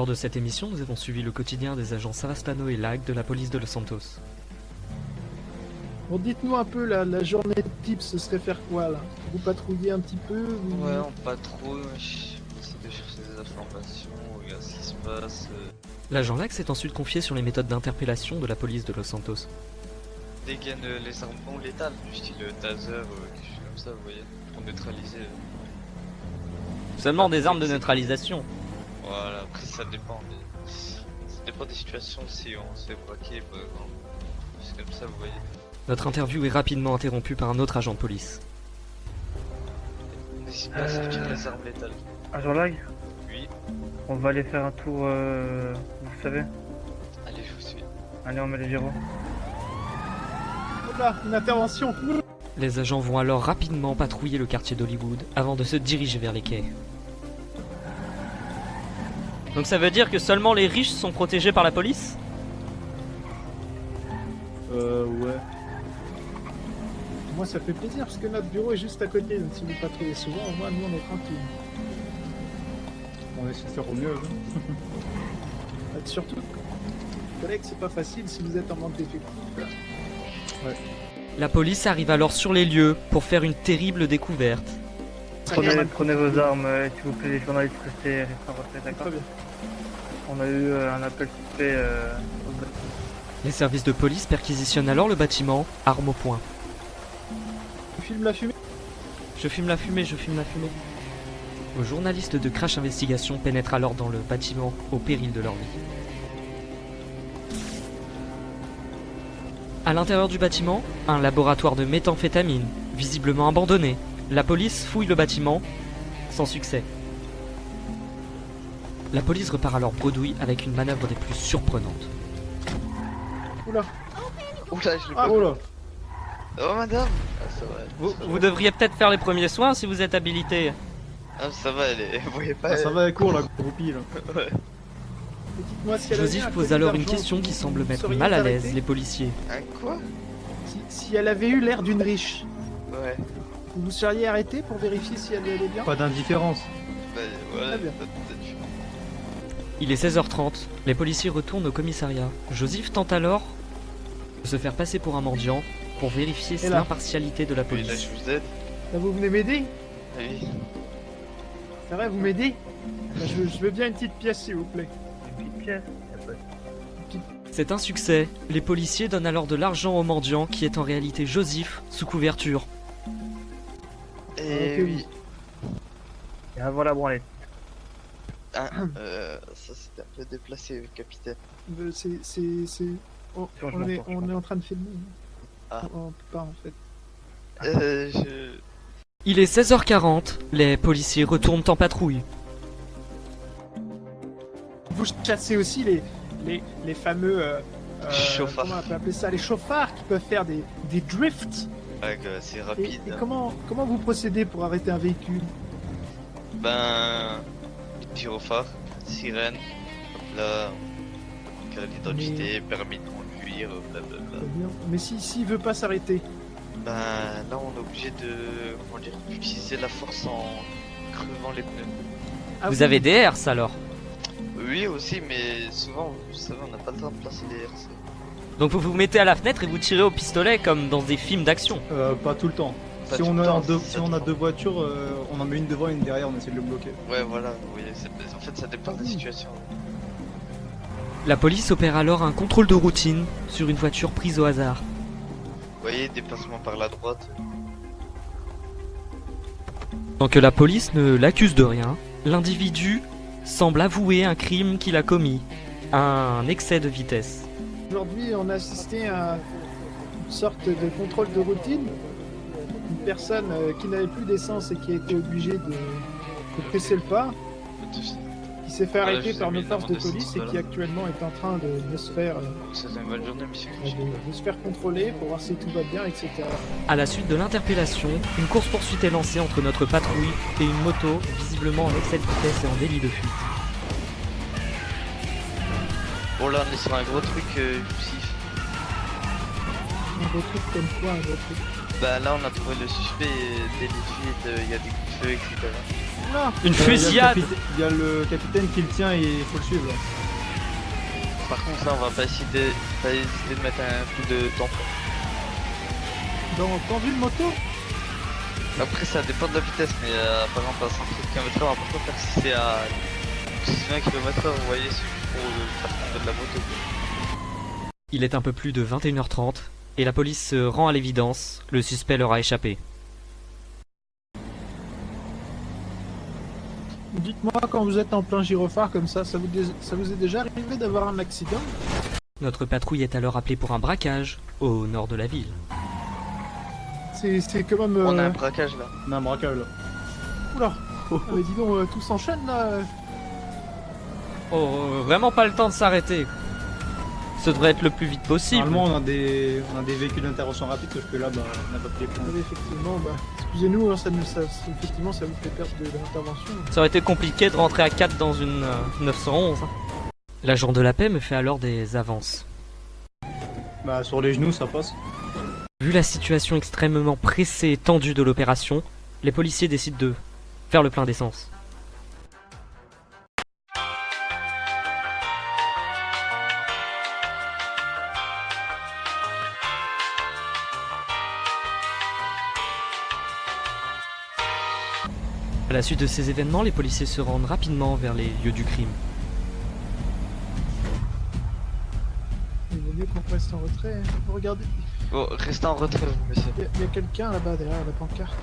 Lors de cette émission, nous avons suivi le quotidien des agents Savastano et Lag de la police de Los Santos. Bon, dites-nous un peu, la journée type, ce serait faire quoi, là? Vous patrouillez un petit peu Ouais, on patrouille, on essaie de chercher des informations, on regarde ce qui se passe. L'agent Lag s'est ensuite confié sur les méthodes d'interpellation de la police de Los Santos. Dégaine les armes non létales, du style taser, quelque chose comme ça, vous voyez, pour neutraliser. Seulement des armes de neutralisation. Voilà, après ça dépend. Ça dépend des situations, si on se fait braquer, par exemple. C'est comme ça, vous voyez. Notre interview est rapidement interrompue par un autre agent de police. N'hésite pas à sortir les armes létales. Agent Lag, Oui, on va aller faire un tour, vous savez. allez, je vous suis. Allez, on met les gyros. Oh là, une intervention! Les agents vont alors rapidement patrouiller le quartier d'Hollywood avant de se diriger vers les quais. Donc ça veut dire que seulement les riches sont protégés par la police? Ouais. Moi, ça fait plaisir, parce que notre bureau est juste à côté, donc si vous patrouillez souvent, au moins, nous, on est tranquille. On essaie de faire au mieux. Surtout, collègues, c'est pas facile si vous êtes en manque d'effectifs. Ouais. La police arrive alors sur les lieux pour faire une terrible découverte. Prenez vos armes, s'il vous plaît, les journalistes, restez en retrait, d'accord? Très bien. On a eu un appel suspect au bâtiment. Les services de police perquisitionnent alors le bâtiment, armes au poing. Tu filmes la fumée? Je fume la fumée, je fume la fumée. Vos journalistes de Crash Investigation pénètrent alors dans le bâtiment au péril de leur vie. À l'intérieur du bâtiment, un laboratoire de méthamphétamine, visiblement abandonné. La police fouille le bâtiment, sans succès. La police repart alors bredouille avec une manœuvre des plus surprenantes. Oula! Oula, je l'ai Ah, pas. oh là! Oh, madame. Ah, ça va. Vous devriez peut-être faire les premiers soins si vous êtes habilité. Ah, ça va, vous voyez pas. Ça va, elle court la groupie là. Ouais. Dites-moi si elle avait Joseph un pose colis alors une d'argent, question qui semble vous mettre seriez mal à arrêté? l'aise les policiers. Hein, quoi? Si elle avait eu l'air d'une riche, Ouais. vous seriez arrêté pour vérifier si elle allait bien? Pas d'indifférence. Bah, voilà, Très bien. peut-être. Il est 16h30, les policiers retournent au commissariat. Joseph tente alors de se faire passer pour un mendiant pour vérifier Et là l'impartialité de la Oui, là, police. je vous aide. Là, vous venez m'aider? Oui. C'est vrai, vous m'aidez? Bah, je veux bien une petite pièce, s'il vous plaît. Une petite pièce, y a pas de- C'est un succès. Les policiers donnent alors de l'argent au mendiant qui est en réalité Joseph sous couverture. Et Ok, oui. Et avant la branlette. Ah, ça c'était un peu déplacé, capitaine. On, Sur, je on est, m'entends, je on est en train de filmer. Ah. On peut pas, en fait. Je... Il est 16h40, les policiers retournent en patrouille. Vous chassez aussi les fameux... Chauffards. comment on peut appeler ça? Les chauffards qui peuvent faire des drifts. Ouais, que c'est Et, rapide. et comment vous procédez pour arrêter un véhicule? Ben... Gyrophare, sirène, hop là, carte d'identité, permis de conduire, blablabla. Très bien. Mais s'il veut pas s'arrêter? Ben là on est obligé de... comment dire, d'utiliser la force en crevant les pneus. Ah, Vous avez des herses alors? Oui aussi, mais souvent, vous savez, on n'a pas le temps de placer les RC. Donc vous vous mettez à la fenêtre et vous tirez au pistolet comme dans des films d'action. Pas tout le temps. Pas Si tout on, le a temps, deux, ça si on a dépend. deux voitures, on en met une devant et une derrière, on essaie de le bloquer. Ouais voilà, vous voyez, en fait ça dépend de la situation. La police opère alors un contrôle de routine sur une voiture prise au hasard. Vous voyez, déplacement par la droite. Tant que la police ne l'accuse de rien, l'individu semble avouer un crime qu'il a commis, un excès de vitesse. Aujourd'hui, on a assisté à une sorte de contrôle de routine. Une personne qui n'avait plus d'essence et qui a été obligée de presser le pas, qui s'est fait Voilà, arrêter je vous ai par mis nos une forces de amende de police 600 et qui actuellement est en train de se faire Ça c'est une bonne journée, monsieur. de se faire contrôler pour voir si tout va bien, etc. À la suite de l'interpellation, une course-poursuite est lancée entre notre patrouille et une moto, visiblement en excès de vitesse et en délit de fuite. Bon là on est sur un gros truc poussif. Un gros truc comme quoi, un gros truc. Bah là on a trouvé le suspect, délit de fuite, il y a des coups de feu, etc. Oula. Une fusillade. Il y a le capitaine qui le tient et il faut le suivre. Là. Par contre, là, on va pas hésiter de mettre un coup de tampon. Dans une moto? Après, ça dépend de la vitesse, mais par exemple, à 130 km/h, on va pas faire si c'est à 20 km/h, vous voyez, c'est pour faire tomber de la moto. Il est un peu plus de 21h30 et la police se rend à l'évidence, le suspect leur a échappé. Dites-moi, quand vous êtes en plein gyrophare comme ça vous est déjà arrivé d'avoir un accident? Notre patrouille est alors appelée pour un braquage au nord de la ville. C'est quand même... On a un braquage là. On a un braquage là. Oula. Ah, mais dis donc, tout s'enchaîne là. Oh, vraiment pas le temps de s'arrêter. Ce devrait être le plus vite possible. Normalement, on a des véhicules d'intervention rapide, sauf que là, bah, on n'a pas pris les points. Oui, effectivement, bah, excusez-nous, hein, effectivement, ça vous fait perdre de l'intervention. Ça aurait été compliqué de rentrer à 4 dans une 911. L'agent de la paix me fait alors des avances. Bah, sur les genoux, ça passe. Vu la situation extrêmement pressée et tendue de l'opération, les policiers décident de faire le plein d'essence. À la suite de ces événements, les policiers se rendent rapidement vers les lieux du crime. Il vaut mieux qu'on reste en retrait. Regardez, Bon, restez en retrait, monsieur. il y a quelqu'un là-bas derrière la pancarte.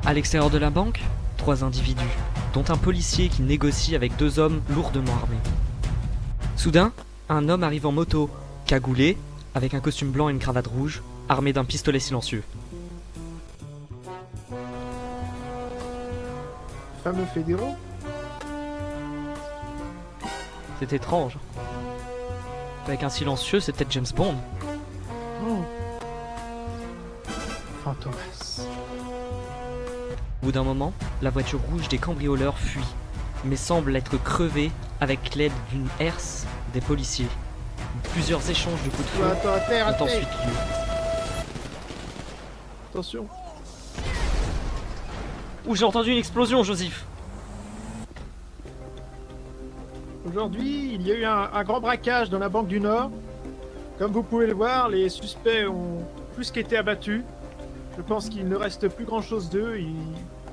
À l'extérieur de la banque, 3 individus, dont un policier qui négocie avec 2 hommes lourdement armés. Soudain, un homme arrive en moto, cagoulé, avec un costume blanc et une cravate rouge, armé d'un pistolet silencieux. Fameux fédéraux. C'est étrange. Avec un silencieux, c'est peut-être James Bond. Oh. Fantomas. Au bout d'un moment, la voiture rouge des cambrioleurs fuit, mais semble être crevée avec l'aide d'une herse des policiers. Plusieurs échanges de coups de feu Attends, à terre, à ont terre. ensuite lieu. Attention. Ouh, j'ai entendu une explosion, Joseph. Aujourd'hui, il y a eu un grand braquage dans la Banque du Nord. Comme vous pouvez le voir, les suspects ont plus qu'été abattus. Je pense qu'il ne reste plus grand chose d'eux.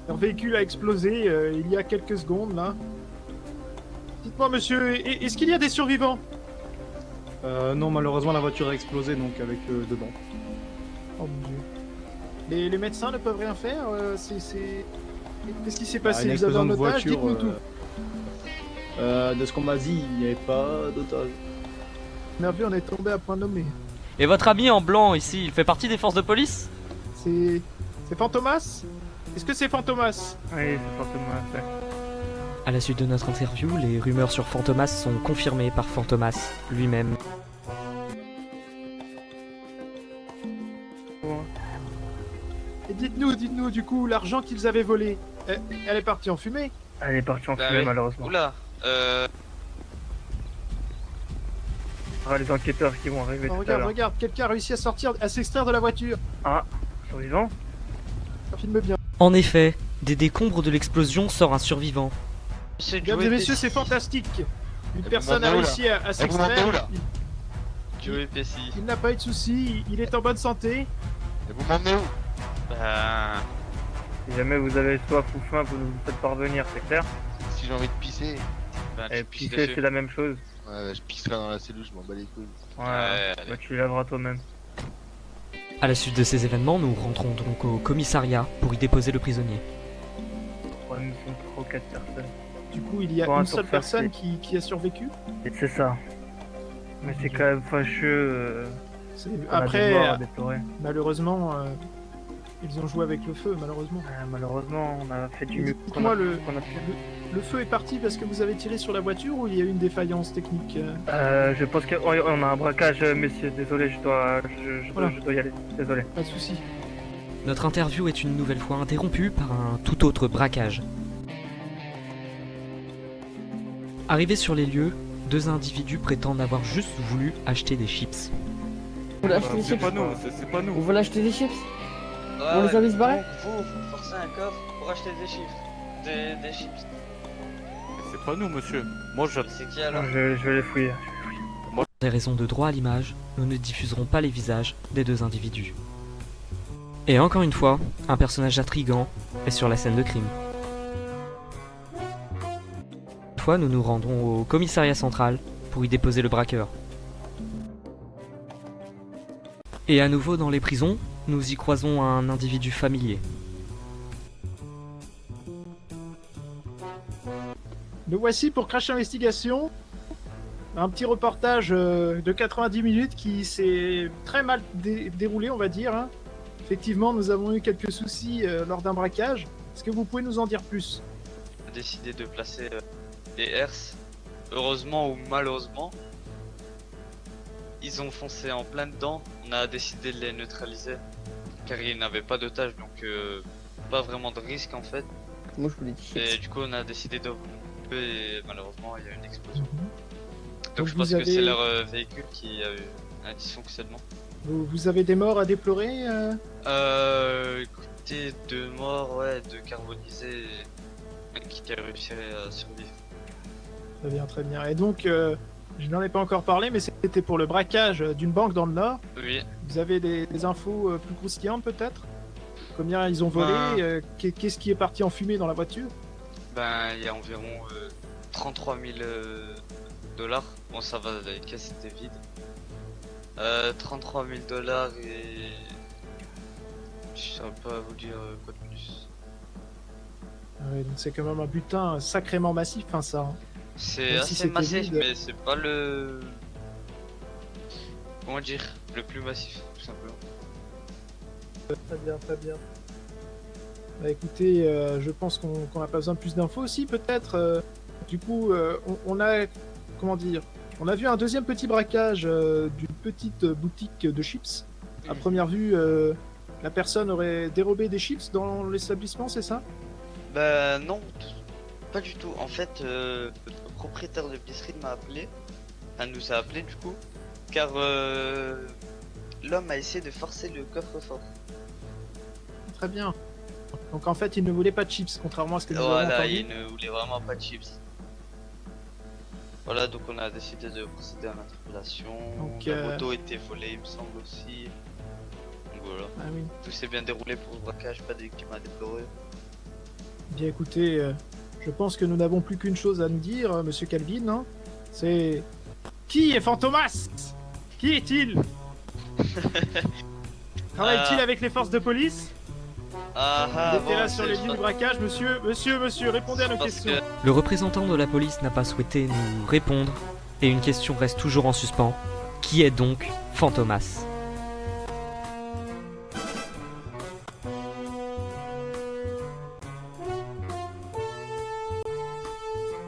Leur véhicule a explosé il y a quelques secondes là. Dites-moi monsieur, est-ce qu'il y a des survivants? Non, malheureusement, la voiture a explosé, donc avec dedans. Oh mon dieu. Les médecins ne peuvent rien faire Qu'est-ce qui s'est Bah, passé? une Vous avez un explosion de otage? voiture. Dites-nous tout. De ce qu'on m'a dit, il n'y avait pas d'otage. Merveille, on est tombé à point nommé. Et votre ami en blanc ici, il fait partie des forces de police? C'est Fantomas? Est-ce que c'est Fantomas? Oui, c'est fortement fait. À la suite de notre interview, les rumeurs sur Fantomas sont confirmées par Fantomas lui-même. Et dites-nous du coup, l'argent qu'ils avaient volé, elle est partie en fumée? Elle est partie en Bah fumée, oui. malheureusement. Oula, Il y aura les enquêteurs qui vont arriver tout à l'heure. Regarde, quelqu'un a réussi à s'extraire de la voiture. Survivant? Filme bien. En effet, des décombres de l'explosion sort un survivant. monsieur Mesdames Joey et messieurs, Pesci. c'est fantastique. Une vous personne a m'emmenez où, réussi à vous m'emmenez où, s'extraire. là Joey Pesci. Il n'a pas eu de soucis, il est en bonne santé. Et vous m'emmenez où? Bah, Si jamais vous avez soif ou faim, vous nous faites parvenir, c'est clair? Si j'ai envie de pisser, Et tu pisses pisser, c'est dessus. la même chose. ouais, je pisserai dans la cellule, je m'en bats les couilles. Ouais, allez. bah tu les laveras toi-même. À la suite de ces événements, nous rentrons donc au commissariat pour y déposer le prisonnier. Ouais, nous sommes 3 ou 4 personnes. Du coup, il y a Pour un une seule tour personne facile. qui a survécu. Et c'est ça. Mais c'est quand même fâcheux. C'est- On a des Après, morts à déplorer. malheureusement, ils ont joué avec le feu, malheureusement. Malheureusement, on a fait du mieux qu'on Dites-moi, a, le qu'on a pu. feu est parti parce que vous avez tiré sur la voiture ou il y a eu une défaillance technique? Je pense qu'on a un braquage, messieurs. Désolé, je dois y aller. Désolé. Pas de soucis. Notre interview est une nouvelle fois interrompue par un tout autre braquage. Arrivés sur les lieux, 2 individus prétendent avoir juste voulu acheter des chips. Vous voulez acheter des chips? c'est pas nous. Vous voulez acheter des chips? Ouais, les a mis se barrer? Vous forcez un coffre pour acheter des chiffres. des chips. C'est pas nous, monsieur. Moi, je... C'est qui alors? Je vais les fouiller. Pour des raisons de droit à l'image, nous ne diffuserons pas les visages des deux individus. Et encore une fois, un personnage intriguant est sur la scène de crime. Une fois, nous nous rendons au commissariat central pour y déposer le braqueur. Et à nouveau dans les prisons, nous y croisons un individu familier. Nous voici pour Crash Investigation. Un petit reportage de 90 minutes qui s'est très mal déroulé, on va dire. Hein. Effectivement, nous avons eu quelques soucis lors d'un braquage. Est-ce que vous pouvez nous en dire plus? On a décidé de placer des herses. Heureusement ou malheureusement, ils ont foncé en plein dedans. On a décidé de les neutraliser car ils n'avaient pas d'otages, donc pas vraiment de risque en fait. Moi je voulais dire. Et du coup, on a décidé de et malheureusement, il y a eu une explosion. Donc Donc je pense vous que c'est avez- leur véhicule qui a eu un dysfonctionnement. Vous avez des morts à déplorer Écoutez, 2 morts, ouais, 2 carbonisés, qui a réussi à survivre. Très bien, très bien. Et donc, je n'en ai pas encore parlé, mais c'était pour le braquage d'une banque dans le Nord. Oui, Vous avez des infos plus croustillantes peut-être? Combien ils ont volé? Qu'est-ce qui est parti en fumée dans la voiture? ben il y a environ 33 000 dollars. Bon, ça va, la caisse était vide. 33 000 dollars et. Je saurais pas vous dire quoi de plus. Ah ouais, donc c'est quand même un butin sacrément massif, hein, ça. Hein. C'est Même si assez c'était massif, vide. mais c'est pas le. Comment dire? Le plus massif, tout simplement. Très bien, très bien. Bah écoutez, je pense qu'on n'a pas besoin de plus d'infos aussi, peut-être. Du coup, on a, comment dire, on a vu un deuxième petit braquage d'une petite boutique de chips. À première vue, la personne aurait dérobé des chips dans l'établissement, c'est ça? Bah non, pas du tout. En fait, le propriétaire de l'épicerie m'a appelé, enfin nous a appelé du coup, car l'homme a essayé de forcer le coffre-fort. Très bien. Donc en fait, il ne voulait pas de chips, contrairement à ce que nous avons Voilà, entendu. il ne voulait vraiment pas de chips. Voilà, donc on a décidé de procéder à l'interpellation. Donc, La moto était volée, il me semble aussi. Donc voilà, Ah oui. tout s'est bien déroulé pour le braquage, pas de victimes à déplorer. Bien écoutez, je pense que nous n'avons plus qu'une chose à nous dire, monsieur Calvin. Hein. C'est... Qui est Fantomas? Qui est-il? Travaille-t-il avec les forces de police? Ah Il ah, était là bon, sur c'est- les lieux du braquage, monsieur, répondez à nos parce questions. que- Le représentant de la police n'a pas souhaité nous répondre, et une question reste toujours en suspens. Qui est donc Fantomas?